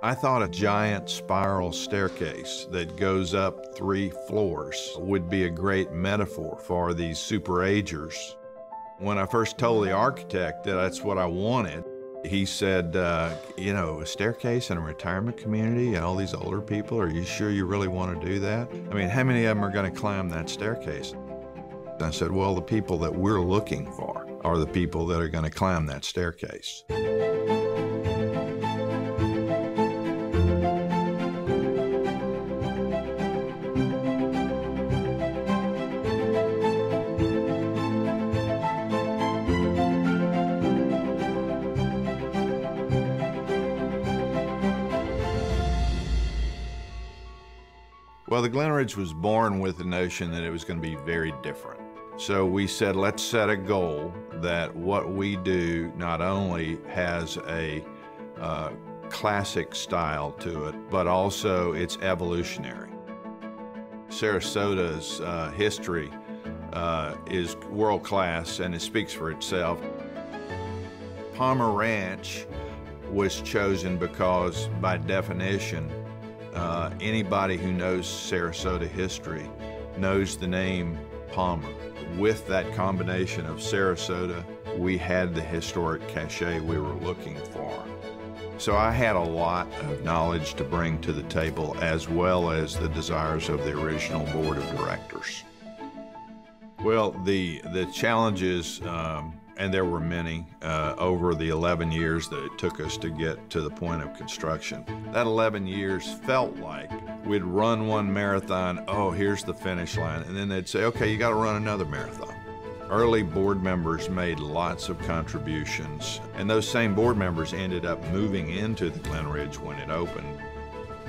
I thought a giant spiral staircase that goes up 3 floors would be a great metaphor for these super-agers. When I first told the architect that that's what I wanted, he said, you know, a staircase in a retirement community and all these older people, are you sure you really want to do that? I mean, how many of them are going to climb that staircase? And I said, well, the people that we're looking for are the people that are going to climb that staircase. Well, the Glenridge was born with the notion that it was going to be very different. So we said, let's set a goal that what we do not only has a classic style to it, but also it's evolutionary. Sarasota's history is world-class, and it speaks for itself. Palmer Ranch was chosen because, by definition, anybody who knows Sarasota history knows the name Palmer. With that combination of Sarasota, we had the historic cachet we were looking for. So I had a lot of knowledge to bring to the table, as well as the desires of the original board of directors. Well, the challenges, and there were many, over the 11 years that it took us to get to the point of construction. That 11 years felt like we'd run one marathon, oh, here's the finish line, and then they'd say, okay, you got to run another marathon. Early board members made lots of contributions, and those same board members ended up moving into the Glenridge when it opened.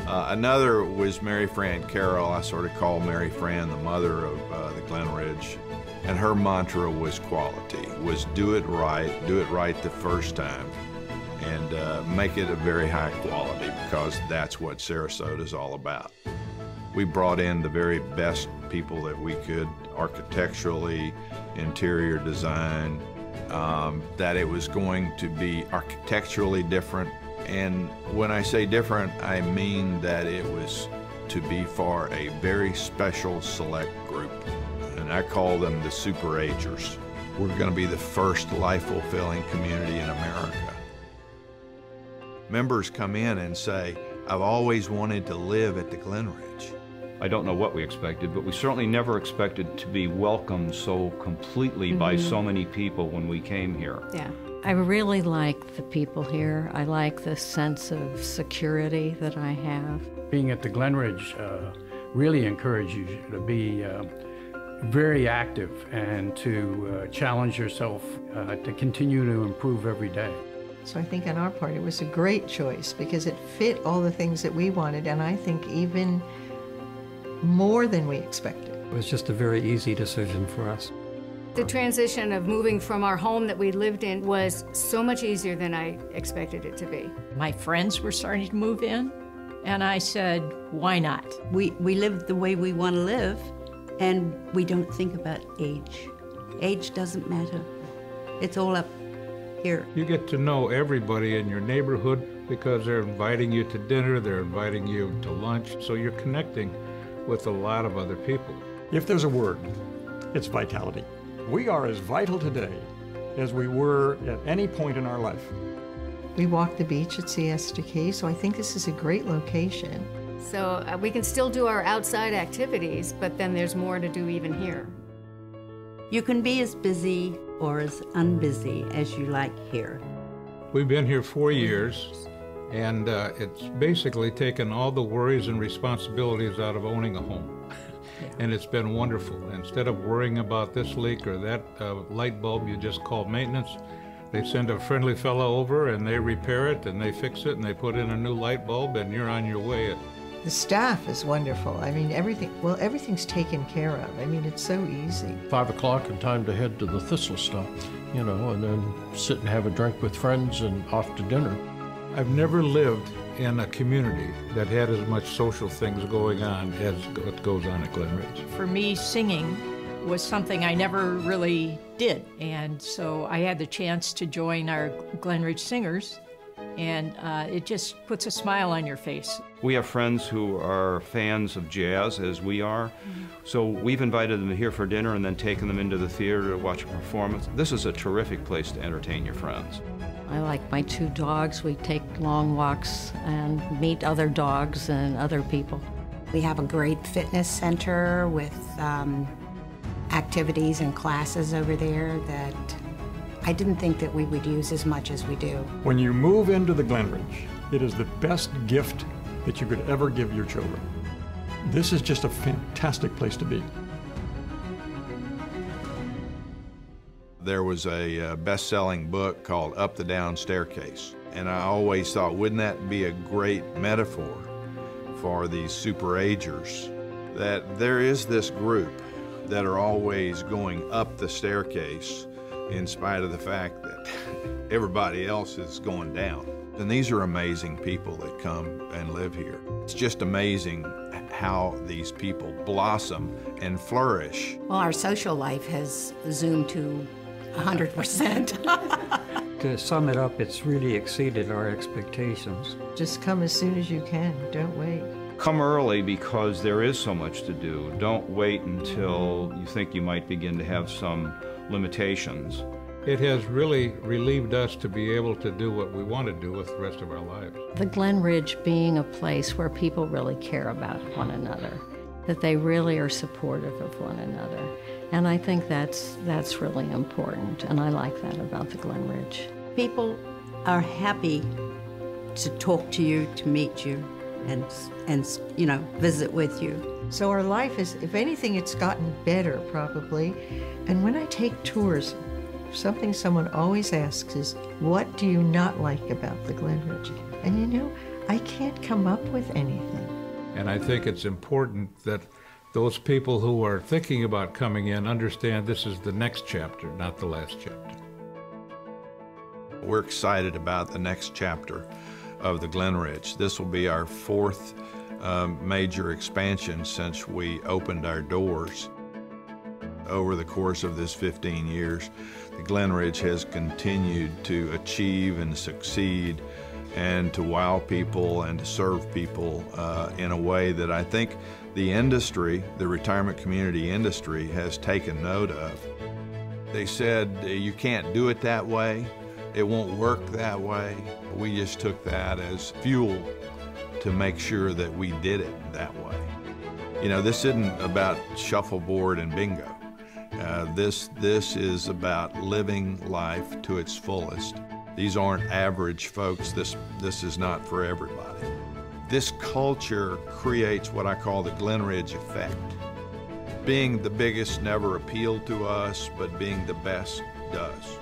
Another was Mary Fran Carroll. I sort of call Mary Fran the mother of the Glenridge. And her mantra was quality, was do it right the first time, and make it a very high quality, because that's what Sarasota is all about. We brought in the very best people that we could, architecturally, interior design, that it was going to be architecturally different. And when I say different, I mean that it was to be for a very special select group. And I call them the super-agers. We're going to be the first life-fulfilling community in America. Members come in and say, I've always wanted to live at the Glenridge. I don't know what we expected, but we certainly never expected to be welcomed so completely by so many people when we came here. Yeah. I really like the people here. I like the sense of security that I have. Being at the Glenridge really encourages you to be very active and to challenge yourself to continue to improve every day. So I think on our part it was a great choice because it fit all the things that we wanted, and I think even more than we expected. It was just a very easy decision for us. The transition of moving from our home that we lived in was so much easier than I expected it to be. My friends were starting to move in, and I said, why not? We live the way we want to live, and we don't think about age. Age doesn't matter. It's all up here. You get to know everybody in your neighborhood because they're inviting you to dinner, they're inviting you to lunch, so you're connecting with a lot of other people. If there's a word, it's vitality. We are as vital today as we were at any point in our life. We walk the beach at Siesta Key, so I think this is a great location. So we can still do our outside activities, but then there's more to do even here. You can be as busy or as unbusy as you like here. We've been here 4 years, and it's basically taken all the worries and responsibilities out of owning a home. And it's been wonderful. Instead of worrying about this leak or that light bulb, you just call maintenance. They send a friendly fellow over and they repair it and they fix it and they put in a new light bulb and you're on your way. The staff is wonderful. I mean, everything's taken care of. I mean, it's so easy. 5 o'clock and time to head to the Thistle Stop, you know, and then sit and have a drink with friends and off to dinner. I've never lived in a community that had as much social things going on as what goes on at Glenridge. For me, singing was something I never really did, and so I had the chance to join our Glenridge Singers, and it just puts a smile on your face. We have friends who are fans of jazz, as we are, so we've invited them here for dinner and then taken them into the theater to watch a performance. This is a terrific place to entertain your friends. I like my 2 dogs. We take long walks and meet other dogs and other people. We have a great fitness center with activities and classes over there that I didn't think that we would use as much as we do. When you move into the Glenridge, it is the best gift that you could ever give your children. This is just a fantastic place to be. There was a best-selling book called Up the Down Staircase, and I always thought, wouldn't that be a great metaphor for these super-agers? That there is this group that are always going up the staircase in spite of the fact that everybody else is going down. And these are amazing people that come and live here. It's just amazing how these people blossom and flourish. Well, our social life has zoomed to 100%. To sum it up, it's really exceeded our expectations. Just come as soon as you can. Don't wait. Come early because there is so much to do. Don't wait until you think you might begin to have some limitations. It has really relieved us to be able to do what we want to do with the rest of our lives. The Glenridge being a place where people really care about one another, that they really are supportive of one another. And I think that's really important, and I like that about the Glenridge. People are happy to talk to you, to meet you, and you know, visit with you. So our life is, if anything, it's gotten better probably. And when I take tours, something someone always asks is, what do you not like about the Glenridge? And you know, I can't come up with anything. And I think it's important that those people who are thinking about coming in understand this is the next chapter, not the last chapter. We're excited about the next chapter of the Glenridge. This will be our 4th major expansion since we opened our doors. Over the course of this 15 years, the Glenridge has continued to achieve and succeed and to wow people and to serve people in a way that I think the industry, the retirement community industry, has taken note of. They said, you can't do it that way, it won't work that way. We just took that as fuel to make sure that we did it that way. You know, this isn't about shuffleboard and bingo. This is about living life to its fullest. These aren't average folks. This is not for everybody. This culture creates what I call the Glenridge effect. Being the biggest never appealed to us, but being the best does.